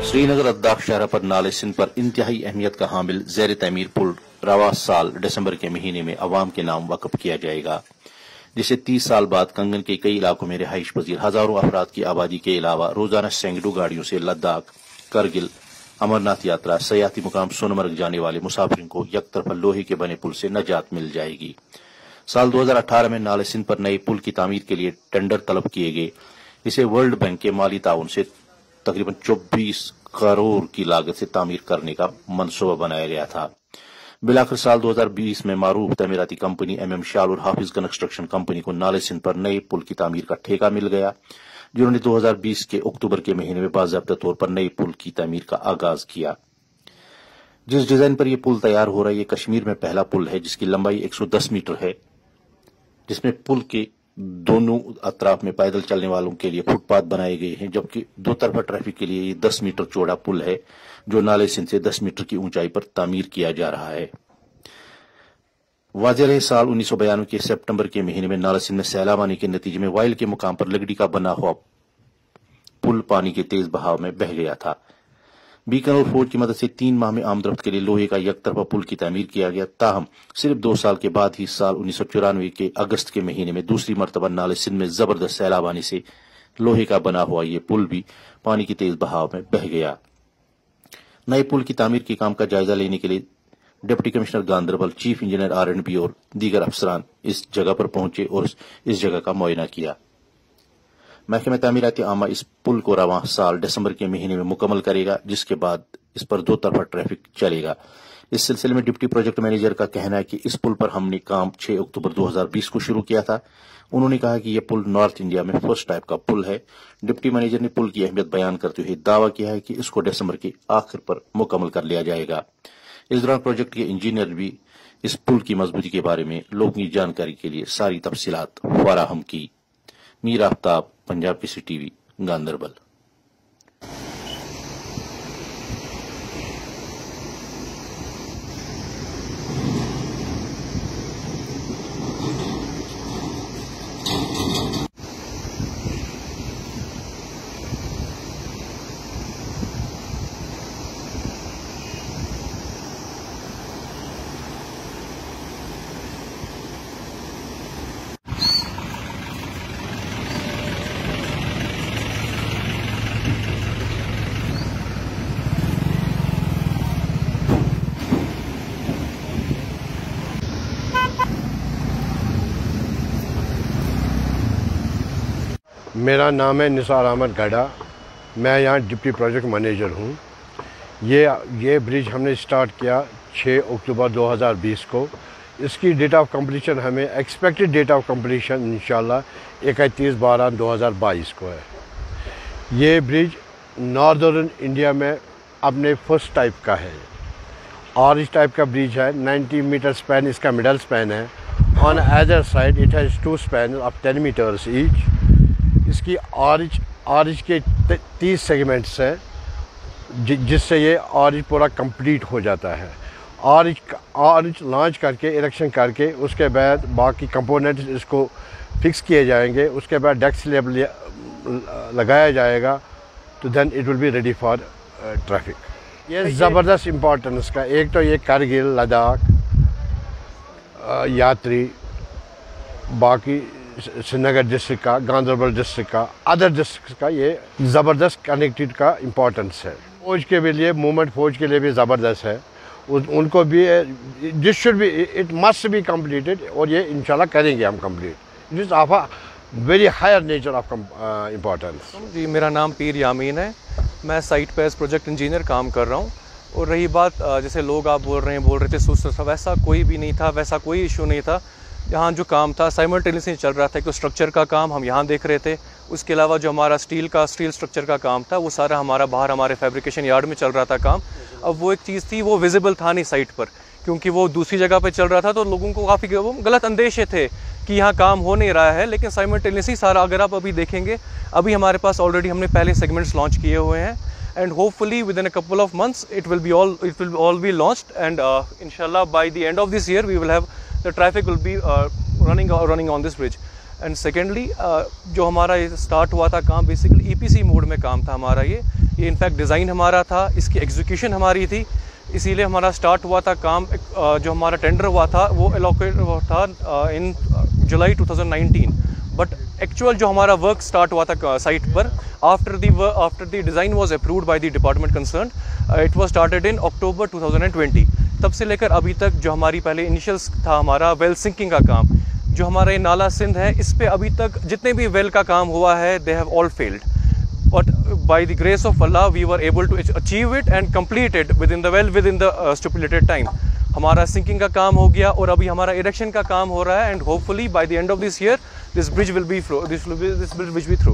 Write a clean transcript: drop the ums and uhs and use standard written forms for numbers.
سری نگر لداخ شہرپت نالے سندھ پر انتہائی اہمیت کا حامل زیر تعمیر پل رواں سال دسمبر کے مہینے میں عوام کے نام وقف کیا جائے گا، جسے 30 سال بعد کنگن کے کئی علاقوں میں رہائش پذیر ہزاروں افراد کی آبادی کے علاوہ روزانہ سینکڑوں گاڑیوں سے لداخ، کرگل، امرناتھ یاترا، سیاحتی مقام سونمرگ جانے والے مسافرین کو یک طرفہ لوہے کے بنے پل سے نجات مل جائے گی۔ سال 2018 میں نالے سندھ پر نئے پل کی تعمیر کے لیے ٹینڈر طلب کیے گئے۔ اسے ورلڈ بینک کے مالی تعاون سے تقریباً 24 کروڑ کی لاگت سے تعمیر کرنے کا منصوبہ بنایا گیا تھا۔ بلاخر سال 2020 میں معروف تعمیراتی کمپنی MM شال اور حافظ کنسٹرکشن کمپنی کو نالے سندھ پر نئے پل کی تعمیر کا ٹھیکہ مل گیا، جنہوں نے 2020 کے اکتوبر کے مہینے میں باضابطہ طور پر نئے پل کی تعمیر کا آغاز کیا۔ جس ڈیزائن پر یہ پل تیار ہو رہا ہے، یہ کشمیر میں پہلا پل ہے جس کی لمبائی 110 میٹر ہے، جس میں پل کے دونوں اطراف میں پیدل چلنے والوں کے لیے فٹ پاتھ بنائے گئے ہیں، جبکہ دو طرفہ ٹریفک کے لیے یہ 10 میٹر چوڑا پل ہے جو نالے سندھ سے 10 میٹر کی اونچائی پر تعمیر کیا جا رہا ہے۔ واضح رہے، سال 1992 کے سپٹمبر کے مہینے میں نالے سندھ میں سیلاب آنے کے نتیجے میں وائل کے مقام پر لکڑی کا بنا ہوا پل پانی کے تیز بہاؤ میں بہہ گیا تھا۔ بیکن اور فوج کی مدد سے 3 ماہ میں آمد رفت کے لیے لوہے کا یک طرفہ پل کی تعمیر کیا گیا، تاہم صرف 2 سال کے بعد ہی سال 1994 کے اگست کے مہینے میں دوسری مرتبہ نالے سندھ میں زبردست سیلاب آنے سے لوہے کا بنا ہوا یہ پل بھی پانی کی تیز بہاؤ میں بہہ گیا۔ نئے پل کی تعمیر کے کام کا جائزہ لینے کے لیے deputy commissioner Ganderbal, chief engineer R&B اور دیگر افسران اس جگہ پر پہنچے اور اس جگہ کا معائنہ کیا۔ محکمہ تعمیرات عامہ اس پل کو رواں سال دسمبر کے مہینے میں مکمل کرے گا، جس کے بعد اس پر 2 طرفہ ٹریفک چلے گا۔ اس سلسلے میں ڈپٹی پروجیکٹ مینیجر کا کہنا ہے کہ اس پل پر ہم نے کام 6 اکتوبر 2020 کو شروع کیا تھا۔ انہوں نے کہا کہ یہ پل نارتھ انڈیا میں فرسٹ ٹائپ کا پل ہے۔ ڈپٹی مینیجر نے پل کی اہمیت بیان کرتے ہوئے دعویٰ کیا ہے کہ اس کو دسمبر کے آخر پر مکمل کر لیا جائے گا۔ اس دوران پروجیکٹ کے انجینئر بھی اس پل کی مضبوطی کے بارے میں لوگوں کی جانکاری کے لیے ساری تفصیلات فراہم کی۔ میر آفتاب، پنجاب کیسری ٹی وی، گاندربل۔ میرا نام ہے نثار احمد گھڑا، میں یہاں ڈپٹی پروجیکٹ مینیجر ہوں۔ یہ برج ہم نے سٹارٹ کیا 6 اکتوبر 2020 کو۔ اس کی ڈیٹ آف کمپلیشن ہمیں ایکسپیکٹڈ ڈیٹ آف کمپلیشن انشاءاللہ 31/12/2022 کو ہے۔ یہ برج ناردرن انڈیا میں اپنے فرسٹ ٹائپ کا ہے، آرچ ٹائپ کا برج ہے۔ 90 میٹر سپین اس کا مڈل سپین ہے۔ On either side it has 2 span of 10 metres each. اس کی آرچ کے 30 سیگمنٹس ہیں، جس سے یہ آرچ پورا کمپلیٹ ہو جاتا ہے۔ آرچ لانچ کر کے اریکشن کر کے اس کے بعد باقی کمپوننٹس اس کو فکس کیے جائیں گے، اس کے بعد ڈیک سلیب لگایا جائے گا، تو then it will be ready for traffic. یہ زبردست امپورٹنس کا، ایک تو یہ کرگل، لداخ، یاتری، باقی سری نگر ڈسٹرکٹ کا، گاندربل ڈسٹرکٹ کا، ادر ڈسٹرکٹ کا یہ زبردست کنیکٹڈ کا امپورٹنس ہے۔ فوج کے بھی لیے، موومنٹ فوج کے لیے بھی زبردست ہے، ان کو بھی this should be, it must be completed, اور یہ انشاءاللہ کریں گے ہم complete. It is of a very higher nature of importance. جی، میرا نام پیر یامین ہے، میں سائٹ پہ ایز پروجیکٹ انجینئر کام کر رہا ہوں۔ اور رہی بات جیسے لوگ آپ بول رہے تھے سست، ویسا کوئی بھی نہیں تھا، ویسا کوئی ایشو نہیں تھا۔ یہاں جو کام تھا سائملٹینیسلی چل رہا تھا، کہ اسٹرکچر کا کام ہم یہاں دیکھ رہے تھے، اس کے علاوہ جو ہمارا اسٹیل اسٹرکچر کا کام تھا وہ سارا ہمارا باہر ہمارے فیبریکیشن یارڈ میں چل رہا تھا کام۔ اب وہ ایک چیز تھی، وہ ویزیبل تھا نہیں سائٹ پر، کیونکہ وہ دوسری جگہ پہ چل رہا تھا، تو لوگوں کو کافی غلط اندیشے تھے کہ یہاں کام ہو نہیں رہا ہے۔ لیکن سائملٹینیسلی سارا، اگر آپ ابھی دیکھیں گے، ابھی ہمارے پاس آلریڈی ہم نے پہلے سیگمنٹس لانچ کیے ہوئے ہیں، and hopefully with in a couple of months it will all be launched, and انشاءاللہ by the end of this year we will have the traffic will be running on this bridge. And secondly, جو ہمارا یہ start ہوا تھا کام، basically EPC mood میں کام تھا ہمارا۔ یہ یہ انفیکٹ ڈیزائن ہمارا تھا, اس کی ایگزیکیوشن ہماری تھی, اسی لیے ہمارا سٹارٹ ہوا تھا کام. جو ہمارا ٹینڈر ہوا تھا وہ الوکیٹ ہوا تھا ان جولائی 2019, بٹ ایکچوئل جو ہمارا ورک سٹارٹ ہوا تھا سائٹ پر after the design was approved by the department concerned, it was started in October 2020. تب سے لے کر ابھی تک جو ہماری پہلے انیشیلس تھا ہمارا ویل سنکنگ کا کام, جو ہمارا یہ نالا سندھ ہے اس پہ ابھی تک جتنے بھی ویل کا کام ہوا ہے they have all failed, but by the grace of Allah we were able to achieve it and complete it within the well within the stipulated time. ہمارا سنکنگ کا کام ہو گیا اور ابھی ہمارا اریکشن کا کام ہو رہا ہے, and hopefully by the end of this year this bridge will be through.